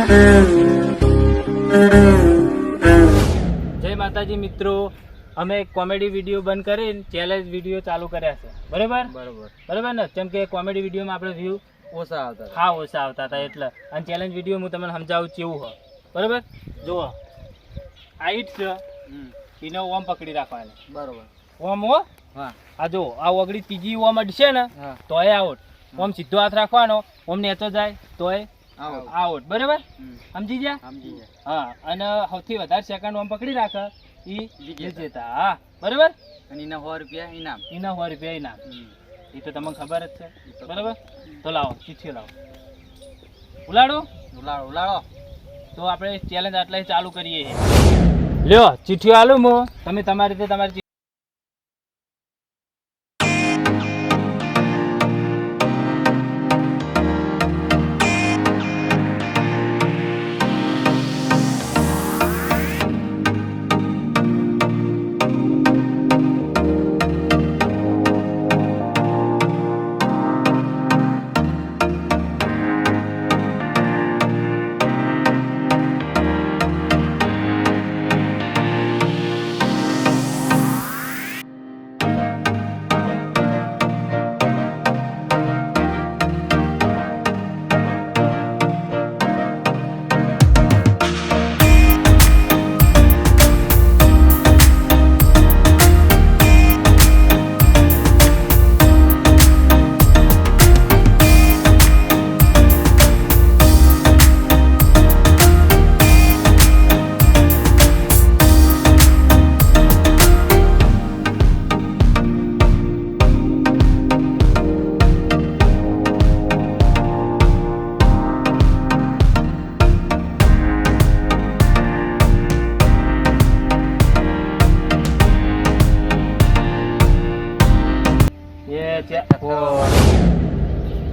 જય માતાજી મિત્રો, અમે કોમેડી વિડીયો બંધ કરીને ચેલેન્જ વિડીયો ચાલુ કર્યા છે. બરાબર ને? કેમ કે કોમેડી વિડીયોમાં આપણે વ્યૂ ઓછા આવતા હતા એટલે. અને ચેલેન્જ વિડીયો હું તમને સમજાવું કેવું હોય. બરાબર, જુઓ આ ઈટ છે, એને ઓમ પકડી રાખવાની. બરાબર, ઓમ હો. આ જો આ ઓગળી ત્રીજી ઓમ અડશે ને તોય આઉટ. ઓમ સીધો હાથ રાખવાનો, ઓમ નેચો જાય તોય આઉટ. બરાબર, સમજી ગયા? હા, અને સૌથી વધારે સેકન્ડ ઓમ પકડી રાખે ઈ વિજેતા. હા, બરાબર. અને એના 100 રૂપિયા ઇનામ. એ તો તમને ખબર જ છે. બરાબર, તો લાવો ચીઠી લાવો. ઉલાડો. તો આપણે ચેલેન્જ આટલા ચાલુ કરીએ. લ્યો ચીઠીઓ આલું હું, તમે તમારી રીતે તમારી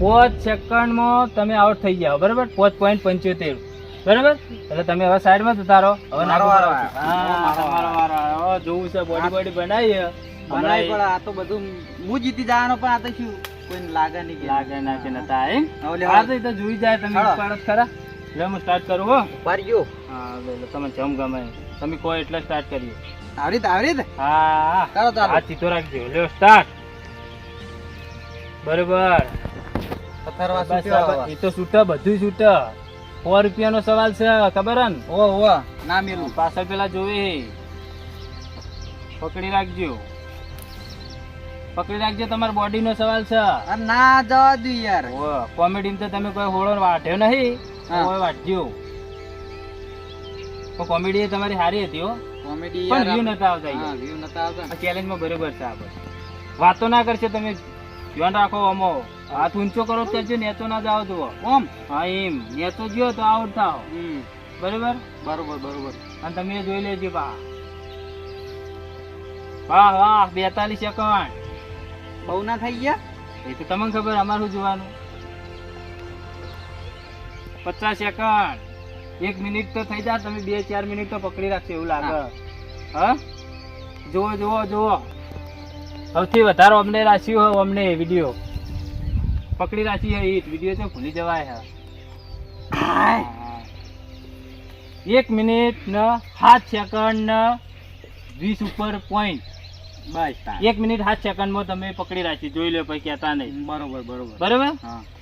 પાંચ સેકન્ડમાં તમે આઉટ થઈ જાઓ. બરાબર, 5.75. બરાબર, એટલે તમે હવે સાઈડમાં જતા રહો. હવે મારો વારો. જોવું છે બોડી બનાવી પણ આ તો બધું હું જીતી જવાનો. પણ આ તો શું કોઈને લાગે ના કે નતા આ તો જોઈ જાય. તમે ખરા એટલે હું સ્ટાર્ટ કરું. હો હા, તમે જમ ગમે તમે કોઈ એટલે સ્ટાર્ટ કરીએ. આવડી હા, આ ચીતો રાખજો. લ્યો સ્ટાર્ટ. બરોબર, એ તો છૂટા, બધું છૂટા. 100 રૂપિયાનો સવાલ છે, ખબર ને? ના મેલું પાછળ પેલા જોવે. પકડી રાખજો. તમારા બોડી નો સવાલ છે. ના જવા દો યાર. કોમેડી તો તમે કોઈ હોળો વાઢ્યો નહીં, વાઢજો. કોમેડી તમારી સારી હતી. હો, કોમેડી પણ વ્યૂ નતા આવતા. ચેલેન્જ માં બરોબર છે. આપણે વાતો ના કરશે, તમે ધ્યાન રાખો. અમો હાથ ઊંચો કરો ત્યાં નેચો ના જાવ તો ઓમ. હા, એમ નેચો ગયો તો આઉટ થાવ. બરોબર. અને તમે જોઈ લેજો. વાહ 42 સેકન્ડ. બહુ ના થઈ ગયા એ તો તમને ખબર. અમારે શું જોવાનું? 50 સેકન્ડ. 1 મિનિટ તો થઈ જાય. તમે 2-4 મિનિટ તો પકડી રાખશો એવું લાગે. હા, જુઓ. સૌથી વધારે અમને રાખ્યું હોય અમને વિડીયો પકડી રાખી હોય. એ વિડીયો તો ભૂલી જવાય. 1 મિનિટ ને 7 સેકન્ડ ને 20 ઉપર પોઈન્ટ. બસ 1 મિનિટ 7 સેકન્ડમાં તમે પકડી રાખી. જોઈ લો પછી કહેતા નહીં. બરોબર.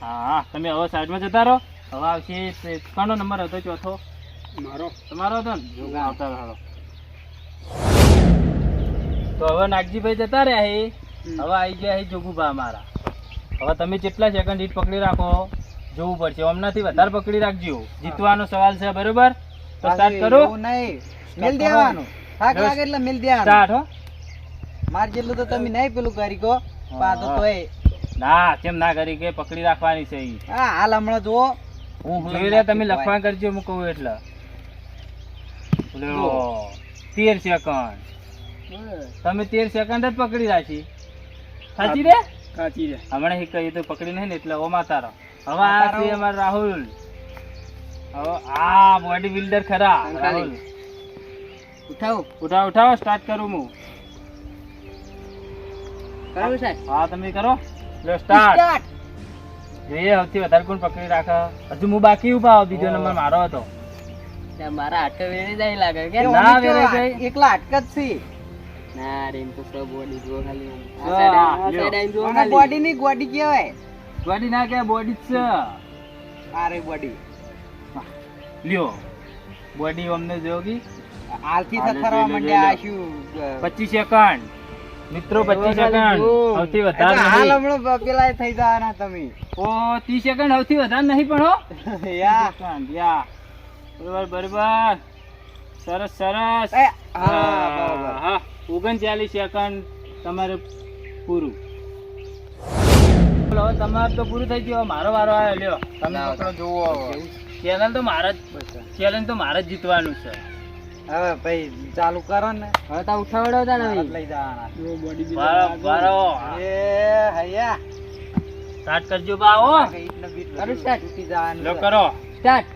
હા, તમે હવે સાઈડમાં જતા રહો. હવે આવશે કોનો નંબર હતો? ચોથો તમારો હતો ને? આવતા રહો. તો હવે નાગજીભાઈ જતા રહ્યા. હવે આવી ગયા જોગુભા અમારા. હવે તમે કેટલા સેકન્ડ હીટ પકડી રાખો જોવું પડશે. હમણાંથી વધારે પકડી રાખજો. જીતવાનો સવાલ છે. બરોબર, તો સ્ટાર્ટ કરો. મેલ દેવાનું. થાક લાગે એટલે મેલ દેવાનું. સ્ટાર્ટ. હો, માર જેટલું તો તમે નહીં પેલું કરી કો. પાતો તોય ના, કેમ ના કરી કે પકડી રાખવાની છે. હા, હાલ હમણાં જુઓ. હું જોઈ રહ્યા. તમે લખવા કરજો. હું કહું એટલે 13 સેકન્ડ. તમે 13 સેકન્ડ જ પકડી રાખી. સાચી રે હમણાં એ કહ્યું તો પકડી નહીં ને એટલે ઓમાતા રહો. હવે આ છે અમારા રાહુલ. હવે આ બોડી બિલ્ડર ખરા. રાહુલ ઉઠાવો. સ્ટાર્ટ કરું હું. હા, તમે કરો. લો સ્ટાર્ટ. જોઈએ સૌથી વધારે કોણ પકડી રાખે. હજુ હું બાકી ઉભા આવું, બીજો નંબર મારો હતો. મારા હાથ વેરી જાય લાગે કે એ ના, ઓલી વેરાઈ તો જાય. એકલા હાટક જ છે. ના રે એમ તો સબ બોડી જો ખાલી જો, આ side લ્યો. આઈને જો અને ખાલી. બોડી ની ગોડી કહેવાય. બોડી ના કે બોડી જ છે. આરે બોડી. લ્યો બોડી અમને જોગી હાલથી હાલે થથરવા જોઈ લો, માંડ્યા. જોઈ આ શું 25 સેકન્ડ મિત્રો, 25 સેકન્ડ સૌથી વધારે હાલ નહીં. હમણાં પેલા થઈ જવાના તમે. ઓ 30 સેકન્ડ સૌથી વધારે નહીં પણ હો. યા. સેકન્ડ, યા. બરોબર બરોબર, સરસ સરસ. એ, હા, બરાબર. હા 39 સેકન્ડ તમારે પૂરું. બોલો, હવે તમારે તો પૂરું થઈ ગયું. હવે મારો વારો આવ્યો. લ્યો તમે પકડો, જોવો. ચેલેન્જ તો મારે જ જીતવાનું છે. હવે ભાઈ ચાલુ કરો ને. હવે તો ઉઠાવડો તા ને હાથ લઈ જવાના. વારો એ હૈયા. સ્ટાર્ટ કરજો બા. હો ઈટને બીટ કરો બધું start. તૂટી જવાનું લો છે. કરો. સ્ટાર્ટ.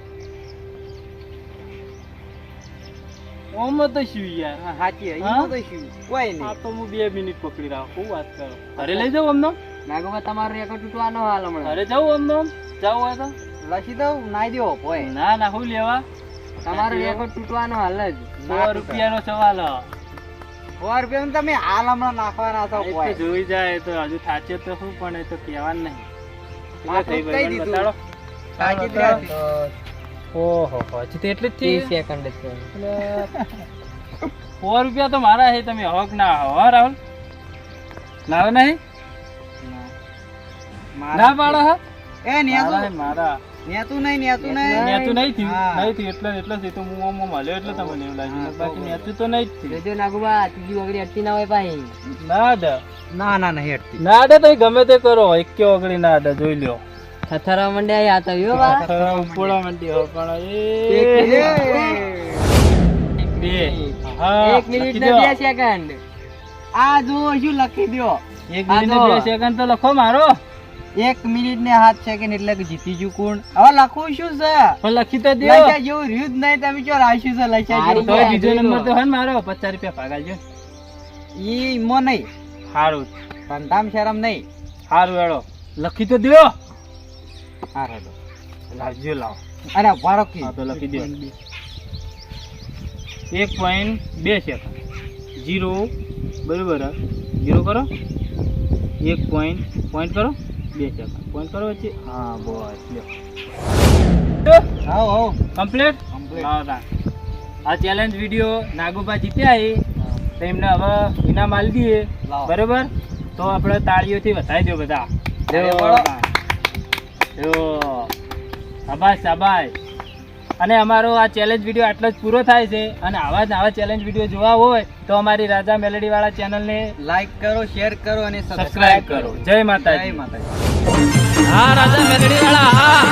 ઓમ તો શું યાર. હા, સાચી હે. હા? ઈમાં તો શું? કોઈ આ નહીં. તો હું 2 મિનિટ પકડી રાખું. શું વાત કરો? ઘરે લઈ જાઉં અમને? નાગોબા તમારો રેકોર્ડ તૂટવાનો હાલ હમણાં. ઘરે જાઉં અમને? જાઉં હોય તો? લખી દઉં નાઈ દેવો પોય. ના ના, હું લેવા? તમારો રેકોર્ડ તૂટવાનો હાલ જ. 100 રૂપિયાનો સવાલ. 100 રૂપિયા તમે હાલ હમણાં નાખવાના છો એ તો પોય. જોઈ જાય તો હજુ થાચે તો શું, પણ એ તો કહેવાનું નહીં. આ તો થઈ કહી ભાઈ, દીધું. બતાડો. સાચી જ રહેતી. ઓહો, હજી તો એટલી જ 30 થઈ. સેકન્ડ જ છે. 100 રૂપિયા તો મારા છે. તમે હક ના હો હો રાહુલ? લાવો નહીં? ના પાડો હા? એ નેતું. મારા હે, મારા. નેતું નહીં, નેતું નહીં. નેતું નહીં થયું. હા. નહીં થયું એટલે જ. એ તો હું ઓમ મળ્યો એટલે તમને એવું લાગ્યું. હા, બાકી બરાબર. નેતું તો નહીં જ થયું. જોજો નાગોબા ત્રીજી ઓગળી અટકી ના હોય પાછી. ના દે. ના ના નહીં હટતી. ના દે તો ગમે તે કરો. એકે ઓગળી ના દે, જોઈ લ્યો. થથરવા મંડ્યા આ તો યો બા. ઉપોળા મંડી હો પણ બે. હા, 1 મિનિટ લખી ને દો. 2 સેકન્ડ. આ જુઓ શું લખી દ્યો. 1 આ મિનિટ તો. 2 સેકન્ડ તો લખો મારો. 1 મિનિટ ને 7 સેકન્ડ એટલે કે જીતી ગયું કોણ? હવે લખવું શું છે? પણ લખી તો દો. લખ્યા જેવું રહ્યું જ નહીં. તમે ચો રાખ્યું છે લખ્યા હારી જેવું? તો બીજો નંબર તો હે ને મારો. 50 રૂપિયા ભાગાજો. ઈ મો નહીં. સારું ધંધામ શરમ નહીં. સારું હેડો, લખી તો દો. હા હેડો. લાવજો, લાવો. અરે વારો કી. હા તો લખી દો. 1.2 સેકન્ડ 0 બરોબર. 0 કરો. 1 પોઈન્ટ કરો. 2 સેકન્ડ પોઈન્ટ કરો વચ્ચે. હા બસ લ્યો. How how. કમ્પ્લીટ. Complete. આ ચેલેન્જ વિડીયો નાગુભા જીત્યા છે તો એમને હવે ઇનામ આલી દઈએ. લાવો. બરોબર, તો આપણે તાળીઓથી વધારી દો બધા. તાળીઓ જો. પાડો. જો. શાબાશ શાબાશ. અને અમારો આ ચેલેન્જ વિડીયો આટલો જ પૂરો થાય છે. અને આવા જ આવા ચેલેન્જ વિડીયો જોવા હોય તો અમારી રાજા મેલેડી વાળા ચેનલને લાઈક કરો, શેર કરો અને સબસ્ક્રાઇબ કરો. જય માતાજી. જય માતાજી. હા રાજા મેલેડી વાળા, હા.